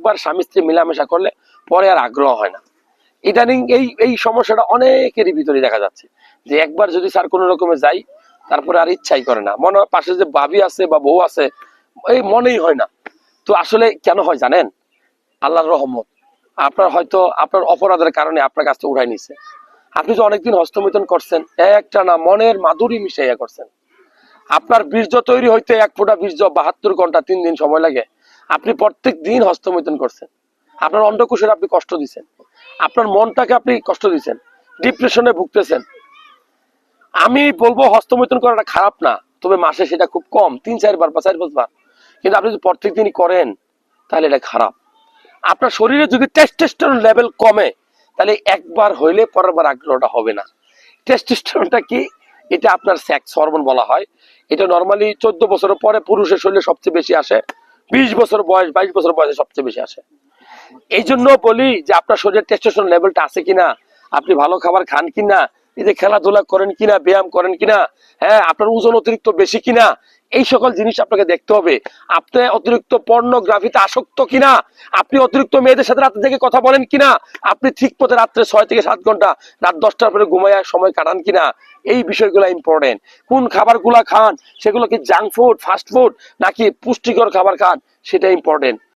একবার স্বামী স্ত্রী মিলামেশা করলে পরে আর আগ্রহ হয় না। ইদানিং এই এই সমস্যাটা অনেকেরই ভিতরে দেখা যাচ্ছে যে একবার যদি স্যার কোনো রকমে যাই তারপরে আর ইচ্ছাই করে না, মনে হয় পাশে যে ভাবি আছে বা বউ আছে এই মনেই হয় না। তো আসলে কেন হয় জানেন? আল্লাহর রহমত। আপনার হয়তো আপনার অপরাধের কারণে আপনার কাছে উঠাই নিছে। আপনি যে অনেকদিন হস্তমিথন করছেন, একটা না মনের মাধুরী মিশাইয়া করছেন। আপনার বীর্য তৈরি হইতে 1 ফোঁটা বীর্য 72 ঘন্টা 3 দিন সময় লাগে। আপনি প্রত্যেক দিন হস্তমিথন করছেন, আপনার অন্ডকোষের আপনি কষ্ট দিচ্ছেন, আপনার মনটাকে আপনি কষ্ট দিচ্ছেন, ডিপ্রেশনে ভুগতেছেন। আমি বলবো হস্তমৈথুন করাটা খারাপ না, তবে মাসে সেটা খুব কম, 3-4 বার বা 4-5 বার। কিন্তু আপনি যদি প্রত্যেক দিনই করেন তাহলে এটা খারাপ। আপনার শরীরে যদি টেস্টোস্টেরন লেভেল কমে তাহলে একবার হইলে পরের বার আগ্রহটা হবে না। টেস্টোস্টেরনটা কি? এটা আপনার সেক্স হরমোন বলা হয়। এটা নর্মালি 14 বছরের পরে পুরুষের শরীরে সবচেয়ে বেশি আসে, 20 বছর বয়স 22 বছর বয়সে সবচেয়ে বেশি আসে। এই জন্য বলি যে আপনার শরীরের টেস্টোস্টেরন লেভেলটা আছে কিনা, আপনি ভালো খাবার খান কিনা, এই যে খেলাধুলা করেন কিনা, ব্যায়াম করেন কিনা, হ্যাঁ আপনার ওজন অতিরিক্ত বেশি কিনা, এই সকল জিনিস আপনাকে দেখতে হবে। আপনি অতিরিক্ত পর্নোগ্রাফিতে আসক্ত কিনা, আপনি অতিরিক্ত মেয়েদের সাথে রাতে থেকে কথা বলেন কিনা, আপনি ঠিক মতো রাত্রে 6 থেকে 7 ঘন্টা রাত 10টার পরে ঘুমায় সময় কাটান কিনা, এই বিষয়গুলো ইম্পর্টেন্ট। কোন খাবারগুলা খান, সেগুলো কি জাঙ্ক ফুড, ফাস্ট ফুড নাকি পুষ্টিকর খাবার খান, সেটা ইম্পর্টেন্ট।